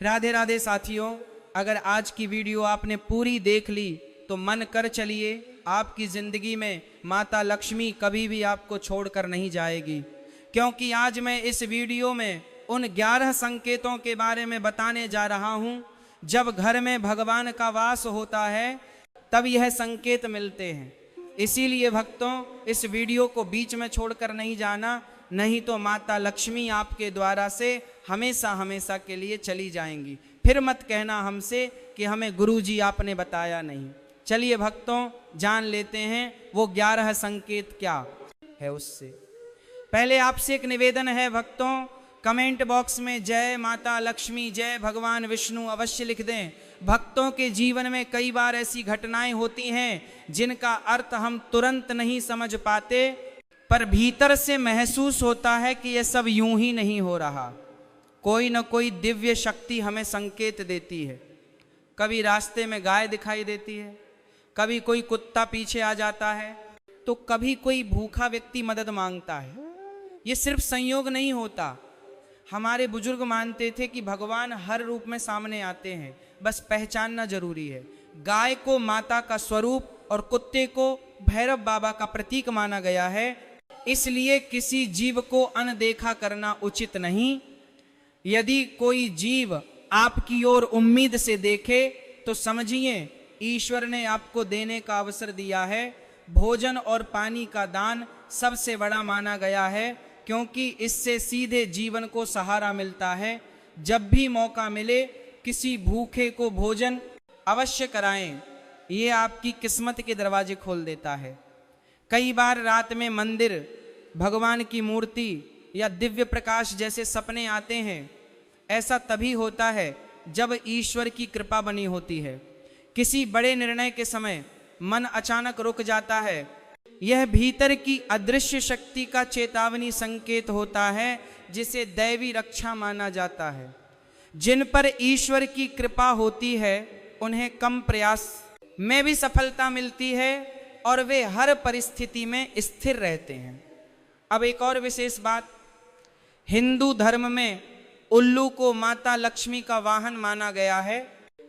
राधे राधे साथियों, अगर आज की वीडियो आपने पूरी देख ली तो मन कर चलिए, आपकी ज़िंदगी में माता लक्ष्मी कभी भी आपको छोड़कर नहीं जाएगी। क्योंकि आज मैं इस वीडियो में उन 11 संकेतों के बारे में बताने जा रहा हूँ। जब घर में भगवान का वास होता है तब यह संकेत मिलते हैं। इसीलिए भक्तों, इस वीडियो को बीच में छोड़कर नहीं जाना, नहीं तो माता लक्ष्मी आपके द्वारा से हमेशा हमेशा के लिए चली जाएंगी। फिर मत कहना हमसे कि हमें गुरुजी आपने बताया नहीं। चलिए भक्तों, जान लेते हैं वो 11 संकेत क्या है। उससे पहले आपसे एक निवेदन है भक्तों, कमेंट बॉक्स में जय माता लक्ष्मी, जय भगवान विष्णु अवश्य लिख दें। भक्तों के जीवन में कई बार ऐसी घटनाएं होती हैं जिनका अर्थ हम तुरंत नहीं समझ पाते, पर भीतर से महसूस होता है कि यह सब यूं ही नहीं हो रहा। कोई न कोई दिव्य शक्ति हमें संकेत देती है। कभी रास्ते में गाय दिखाई देती है, कभी कोई कुत्ता पीछे आ जाता है, तो कभी कोई भूखा व्यक्ति मदद मांगता है। ये सिर्फ संयोग नहीं होता। हमारे बुजुर्ग मानते थे कि भगवान हर रूप में सामने आते हैं, बस पहचानना जरूरी है। गाय को माता का स्वरूप और कुत्ते को भैरव बाबा का प्रतीक माना गया है। इसलिए किसी जीव को अनदेखा करना उचित नहीं। यदि कोई जीव आपकी ओर उम्मीद से देखे तो समझिए ईश्वर ने आपको देने का अवसर दिया है। भोजन और पानी का दान सबसे बड़ा माना गया है, क्योंकि इससे सीधे जीवन को सहारा मिलता है। जब भी मौका मिले किसी भूखे को भोजन अवश्य कराएं, ये आपकी किस्मत के दरवाजे खोल देता है। कई बार रात में मंदिर, भगवान की मूर्ति या दिव्य प्रकाश जैसे सपने आते हैं। ऐसा तभी होता है जब ईश्वर की कृपा बनी होती है। किसी बड़े निर्णय के समय मन अचानक रुक जाता है। यह भीतर की अदृश्य शक्ति का चेतावनी संकेत होता है, जिसे दैवी रक्षा माना जाता है। जिन पर ईश्वर की कृपा होती है उन्हें कम प्रयास में भी सफलता मिलती है और वे हर परिस्थिति में स्थिर रहते हैं। अब एक और विशेष बात, हिंदू धर्म में उल्लू को माता लक्ष्मी का वाहन माना गया है।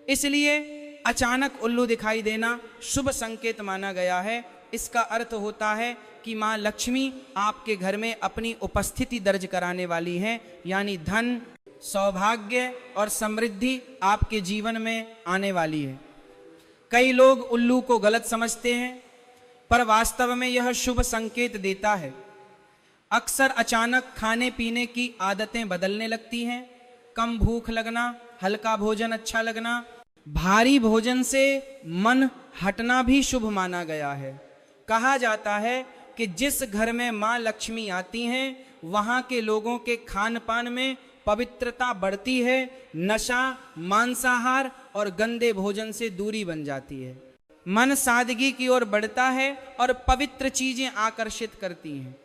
इसलिए अचानक उल्लू दिखाई देना शुभ संकेत माना गया है। इसका अर्थ होता है कि माँ लक्ष्मी आपके घर में अपनी उपस्थिति दर्ज कराने वाली है, यानी धन, सौभाग्य और समृद्धि आपके जीवन में आने वाली है। कई लोग उल्लू को गलत समझते हैं, पर वास्तव में यह शुभ संकेत देता है। अक्सर अचानक खाने पीने की आदतें बदलने लगती हैं। कम भूख लगना, हल्का भोजन अच्छा लगना, भारी भोजन से मन हटना भी शुभ माना गया है। कहा जाता है कि जिस घर में माँ लक्ष्मी आती हैं वहाँ के लोगों के खान पान में पवित्रता बढ़ती है। नशा, मांसाहार और गंदे भोजन से दूरी बन जाती है। मन सादगी की ओर बढ़ता है और पवित्र चीजें आकर्षित करती हैं।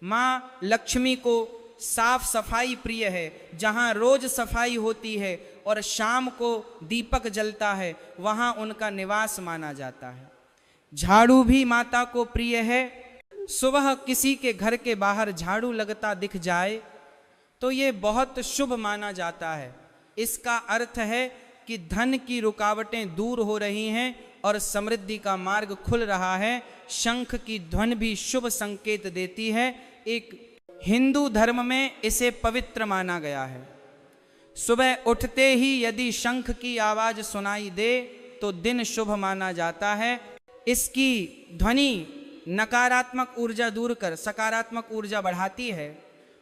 माँ लक्ष्मी को साफ सफाई प्रिय है। जहाँ रोज सफाई होती है और शाम को दीपक जलता है, वहाँ उनका निवास माना जाता है। झाड़ू भी माता को प्रिय है। सुबह किसी के घर के बाहर झाड़ू लगता दिख जाए तो ये बहुत शुभ माना जाता है। इसका अर्थ है कि धन की रुकावटें दूर हो रही हैं और समृद्धि का मार्ग खुल रहा है। शंख की ध्वनि भी शुभ संकेत देती है। एक हिंदू धर्म में इसे पवित्र माना गया है। सुबह उठते ही यदि शंख की आवाज सुनाई दे तो दिन शुभ माना जाता है। इसकी ध्वनि नकारात्मक ऊर्जा दूर कर सकारात्मक ऊर्जा बढ़ाती है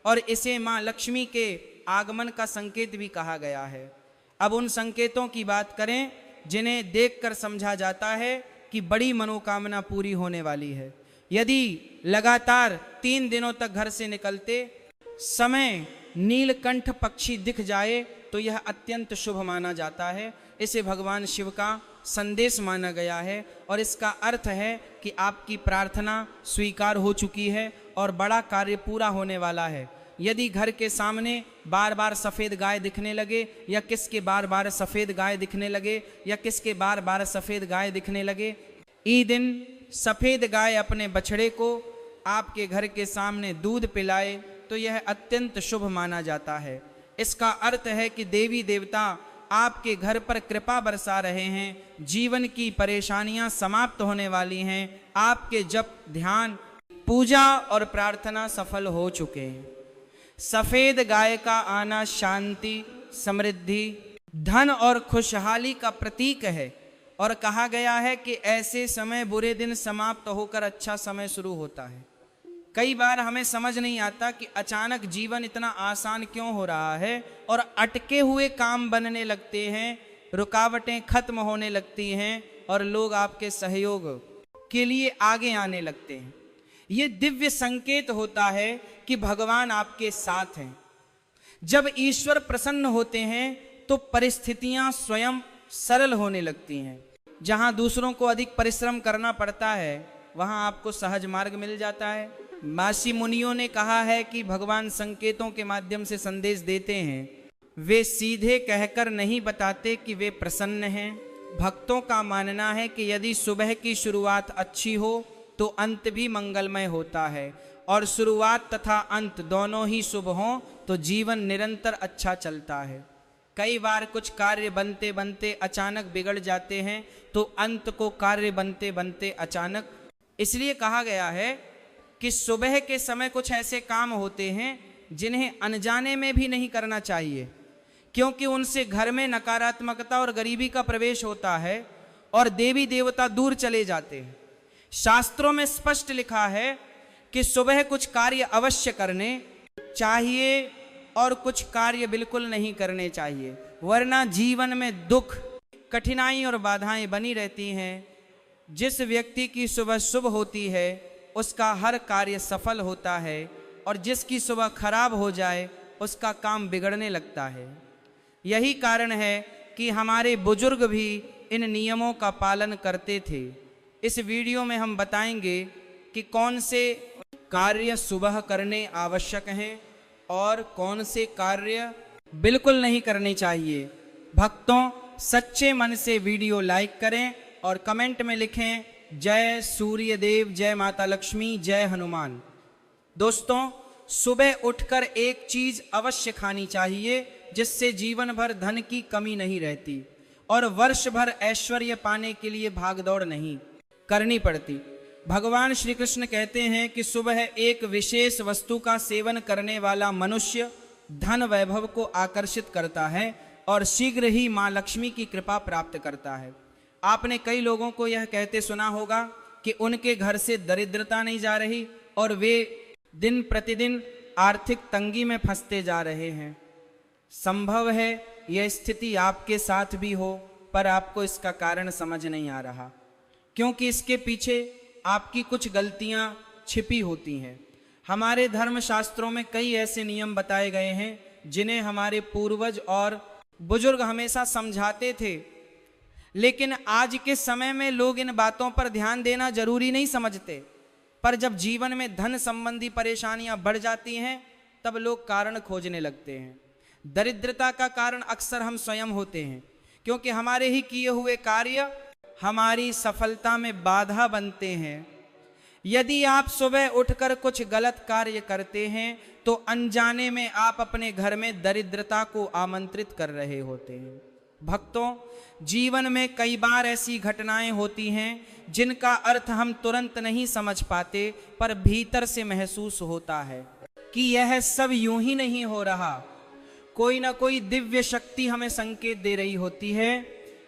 और इसे माँ लक्ष्मी के आगमन का संकेत भी कहा गया है। अब उन संकेतों की बात करें जिन्हें देखकर समझा जाता है कि बड़ी मनोकामना पूरी होने वाली है। यदि लगातार 3 दिनों तक घर से निकलते समय नीलकंठ पक्षी दिख जाए तो यह अत्यंत शुभ माना जाता है। इसे भगवान शिव का संदेश माना गया है और इसका अर्थ है कि आपकी प्रार्थना स्वीकार हो चुकी है और बड़ा कार्य पूरा होने वाला है। यदि घर के सामने बार बार सफ़ेद गाय दिखने लगे या किसके बार बार सफ़ेद गाय दिखने लगे या किसके बार बार सफ़ेद गाय दिखने लगे, ई दिन सफ़ेद गाय अपने बछड़े को आपके घर के सामने दूध पिलाए तो यह अत्यंत शुभ माना जाता है। इसका अर्थ है कि देवी देवता आपके घर पर कृपा बरसा रहे हैं, जीवन की परेशानियां समाप्त होने वाली हैं, आपके जप, ध्यान, पूजा और प्रार्थना सफल हो चुके हैं। सफेद गाय का आना शांति, समृद्धि, धन और खुशहाली का प्रतीक है और कहा गया है कि ऐसे समय बुरे दिन समाप्त होकर अच्छा समय शुरू होता है। कई बार हमें समझ नहीं आता कि अचानक जीवन इतना आसान क्यों हो रहा है और अटके हुए काम बनने लगते हैं, रुकावटें खत्म होने लगती हैं और लोग आपके सहयोग के लिए आगे आने लगते हैं। ये दिव्य संकेत होता है कि भगवान आपके साथ हैं। जब ईश्वर प्रसन्न होते हैं तो परिस्थितियां स्वयं सरल होने लगती हैं। जहां दूसरों को अधिक परिश्रम करना पड़ता है वहां आपको सहज मार्ग मिल जाता है। मासी मुनियों ने कहा है कि भगवान संकेतों के माध्यम से संदेश देते हैं, वे सीधे कहकर नहीं बताते कि वे प्रसन्न हैं। भक्तों का मानना है कि यदि सुबह की शुरुआत अच्छी हो तो अंत भी मंगलमय होता है और शुरुआत तथा अंत दोनों ही शुभ हों तो जीवन निरंतर अच्छा चलता है। कई बार कुछ कार्य बनते बनते अचानक बिगड़ जाते हैं तो अंत को कार्य बनते बनते अचानक, इसलिए कहा गया है कि सुबह के समय कुछ ऐसे काम होते हैं जिन्हें अनजाने में भी नहीं करना चाहिए, क्योंकि उनसे घर में नकारात्मकता और गरीबी का प्रवेश होता है और देवी देवता दूर चले जाते हैं। शास्त्रों में स्पष्ट लिखा है कि सुबह कुछ कार्य अवश्य करने चाहिए और कुछ कार्य बिल्कुल नहीं करने चाहिए, वरना जीवन में दुख, कठिनाई और बाधाएं बनी रहती हैं। जिस व्यक्ति की सुबह शुभ होती है उसका हर कार्य सफल होता है और जिसकी सुबह खराब हो जाए उसका काम बिगड़ने लगता है। यही कारण है कि हमारे बुजुर्ग भी इन नियमों का पालन करते थे। इस वीडियो में हम बताएंगे कि कौन से कार्य सुबह करने आवश्यक हैं और कौन से कार्य बिल्कुल नहीं करने चाहिए। भक्तों, सच्चे मन से वीडियो लाइक करें और कमेंट में लिखें जय सूर्य देव, जय माता लक्ष्मी, जय हनुमान। दोस्तों, सुबह उठकर एक चीज अवश्य खानी चाहिए जिससे जीवन भर धन की कमी नहीं रहती और वर्ष भर ऐश्वर्य पाने के लिए भागदौड़ नहीं करनी पड़ती। भगवान श्री कृष्ण कहते हैं कि सुबह एक विशेष वस्तु का सेवन करने वाला मनुष्य धन वैभव को आकर्षित करता है और शीघ्र ही मां लक्ष्मी की कृपा प्राप्त करता है। आपने कई लोगों को यह कहते सुना होगा कि उनके घर से दरिद्रता नहीं जा रही और वे दिन प्रतिदिन आर्थिक तंगी में फंसते जा रहे हैं। संभव है यह स्थिति आपके साथ भी हो, पर आपको इसका कारण समझ नहीं आ रहा, क्योंकि इसके पीछे आपकी कुछ गलतियां छिपी होती हैं। हमारे धर्म शास्त्रों में कई ऐसे नियम बताए गए हैं जिन्हें हमारे पूर्वज और बुजुर्ग हमेशा समझाते थे, लेकिन आज के समय में लोग इन बातों पर ध्यान देना जरूरी नहीं समझते। पर जब जीवन में धन संबंधी परेशानियां बढ़ जाती हैं तब लोग कारण खोजने लगते हैं। दरिद्रता का कारण अक्सर हम स्वयं होते हैं, क्योंकि हमारे ही किए हुए कार्य हमारी सफलता में बाधा बनते हैं। यदि आप सुबह उठकर कुछ गलत कार्य करते हैं तो अनजाने में आप अपने घर में दरिद्रता को आमंत्रित कर रहे होते हैं। भक्तों, जीवन में कई बार ऐसी घटनाएं होती हैं जिनका अर्थ हम तुरंत नहीं समझ पाते, पर भीतर से महसूस होता है कि यह सब यूं ही नहीं हो रहा। कोई ना कोई दिव्य शक्ति हमें संकेत दे रही होती है।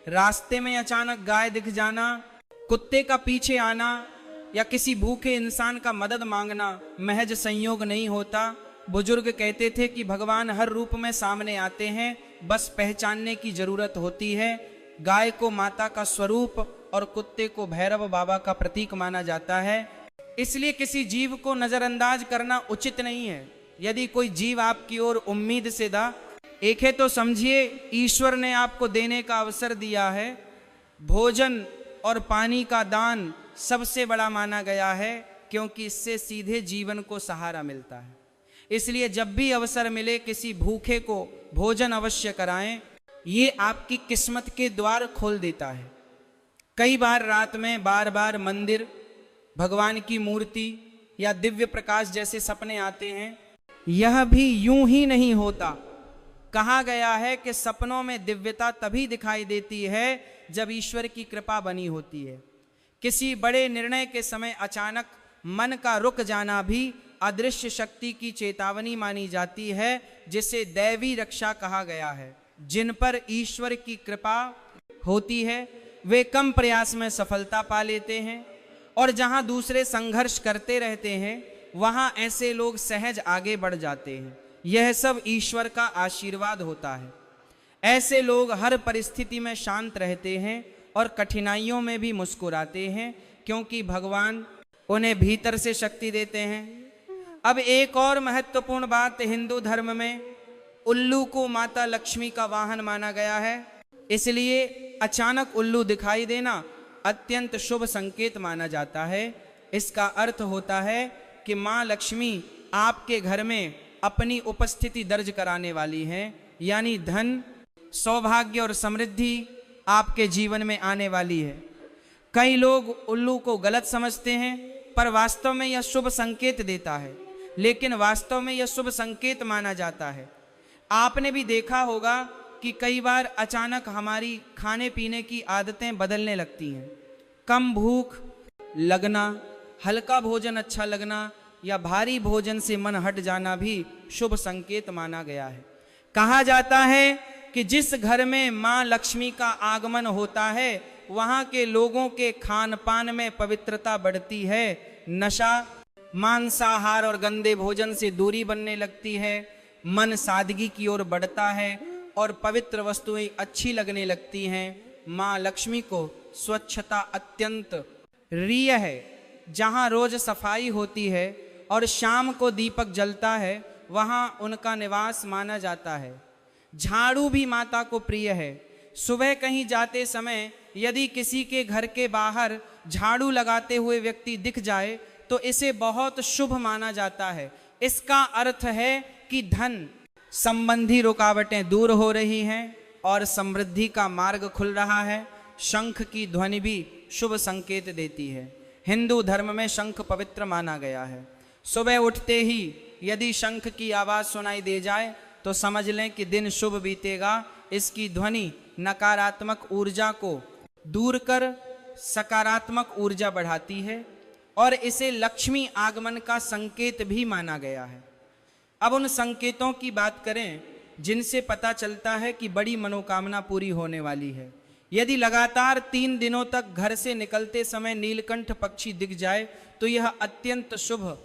रास्ते में अचानक गाय दिख जाना, कुत्ते का पीछे आना या किसी भूखे इंसान का मदद मांगना महज संयोग नहीं होता। बुजुर्ग कहते थे कि भगवान हर रूप में सामने आते हैं, बस पहचानने की जरूरत होती है। गाय को माता का स्वरूप और कुत्ते को भैरव बाबा का प्रतीक माना जाता है, इसलिए किसी जीव को नजरअंदाज करना उचित नहीं है। यदि कोई जीव आपकी ओर उम्मीद से दा एक है तो समझिए ईश्वर ने आपको देने का अवसर दिया है। भोजन और पानी का दान सबसे बड़ा माना गया है, क्योंकि इससे सीधे जीवन को सहारा मिलता है। इसलिए जब भी अवसर मिले किसी भूखे को भोजन अवश्य कराएं, ये आपकी किस्मत के द्वार खोल देता है। कई बार रात में बार बार मंदिर, भगवान की मूर्ति या दिव्य प्रकाश जैसे सपने आते हैं। यह भी यूं ही नहीं होता। कहा गया है कि सपनों में दिव्यता तभी दिखाई देती है जब ईश्वर की कृपा बनी होती है। किसी बड़े निर्णय के समय अचानक मन का रुक जाना भी अदृश्य शक्ति की चेतावनी मानी जाती है, जिसे दैवी रक्षा कहा गया है। जिन पर ईश्वर की कृपा होती है वे कम प्रयास में सफलता पा लेते हैं, और जहां दूसरे संघर्ष करते रहते हैं वहां ऐसे लोग सहज आगे बढ़ जाते हैं। यह सब ईश्वर का आशीर्वाद होता है। ऐसे लोग हर परिस्थिति में शांत रहते हैं और कठिनाइयों में भी मुस्कुराते हैं, क्योंकि भगवान उन्हें भीतर से शक्ति देते हैं। अब एक और महत्वपूर्ण बात, हिंदू धर्म में उल्लू को माता लक्ष्मी का वाहन माना गया है, इसलिए अचानक उल्लू दिखाई देना अत्यंत शुभ संकेत माना जाता है। इसका अर्थ होता है कि माँ लक्ष्मी आपके घर में अपनी उपस्थिति दर्ज कराने वाली हैं, यानी धन, सौभाग्य और समृद्धि आपके जीवन में आने वाली है। कई लोग उल्लू को गलत समझते हैं, पर वास्तव में यह शुभ संकेत देता है, लेकिन वास्तव में यह शुभ संकेत माना जाता है। आपने भी देखा होगा कि कई बार अचानक हमारी खाने पीने की आदतें बदलने लगती हैं। कम भूख लगना, हल्का भोजन अच्छा लगना या भारी भोजन से मन हट जाना भी शुभ संकेत माना गया है। कहा जाता है कि जिस घर में माँ लक्ष्मी का आगमन होता है वहाँ के लोगों के खान पान में पवित्रता बढ़ती है, नशा, मांसाहार और गंदे भोजन से दूरी बनने लगती है, मन सादगी की ओर बढ़ता है और पवित्र वस्तुएं अच्छी लगने लगती हैं। माँ लक्ष्मी को स्वच्छता अत्यंत प्रिय है। जहाँ रोज सफाई होती है और शाम को दीपक जलता है वहाँ उनका निवास माना जाता है। झाड़ू भी माता को प्रिय है। सुबह कहीं जाते समय यदि किसी के घर के बाहर झाड़ू लगाते हुए व्यक्ति दिख जाए तो इसे बहुत शुभ माना जाता है। इसका अर्थ है कि धन संबंधी रुकावटें दूर हो रही हैं और समृद्धि का मार्ग खुल रहा है। शंख की ध्वनि भी शुभ संकेत देती है। हिंदू धर्म में शंख पवित्र माना गया है। सुबह उठते ही यदि शंख की आवाज़ सुनाई दे जाए तो समझ लें कि दिन शुभ बीतेगा। इसकी ध्वनि नकारात्मक ऊर्जा को दूर कर सकारात्मक ऊर्जा बढ़ाती है और इसे लक्ष्मी आगमन का संकेत भी माना गया है। अब उन संकेतों की बात करें जिनसे पता चलता है कि बड़ी मनोकामना पूरी होने वाली है। यदि लगातार 3 दिनों तक घर से निकलते समय नीलकंठ पक्षी दिख जाए तो यह अत्यंत शुभ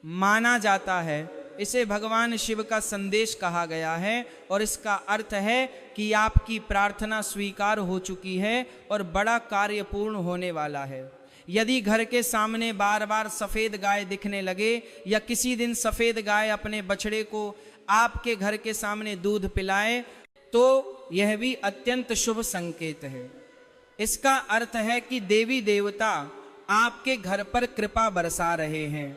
माना जाता है। इसे भगवान शिव का संदेश कहा गया है और इसका अर्थ है कि आपकी प्रार्थना स्वीकार हो चुकी है और बड़ा कार्य पूर्ण होने वाला है। यदि घर के सामने बार बार सफ़ेद गाय दिखने लगे या किसी दिन सफ़ेद गाय अपने बछड़े को आपके घर के सामने दूध पिलाए तो यह भी अत्यंत शुभ संकेत है। इसका अर्थ है कि देवी देवता आपके घर पर कृपा बरसा रहे हैं।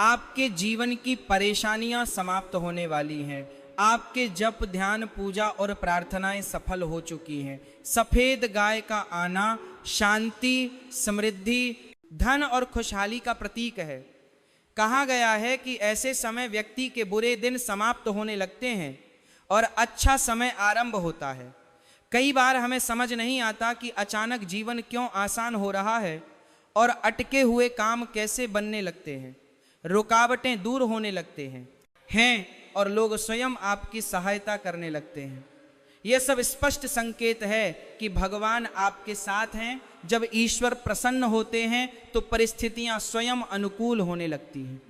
आपके जीवन की परेशानियां समाप्त होने वाली हैं। आपके जप, ध्यान, पूजा और प्रार्थनाएं सफल हो चुकी हैं। सफ़ेद गाय का आना शांति, समृद्धि, धन और खुशहाली का प्रतीक है। कहा गया है कि ऐसे समय व्यक्ति के बुरे दिन समाप्त होने लगते हैं और अच्छा समय आरंभ होता है। कई बार हमें समझ नहीं आता कि अचानक जीवन क्यों आसान हो रहा है और अटके हुए काम कैसे बनने लगते हैं, रुकावटें दूर होने लगते हैं और लोग स्वयं आपकी सहायता करने लगते हैं। यह सब स्पष्ट संकेत है कि भगवान आपके साथ हैं। जब ईश्वर प्रसन्न होते हैं तो परिस्थितियां स्वयं अनुकूल होने लगती हैं।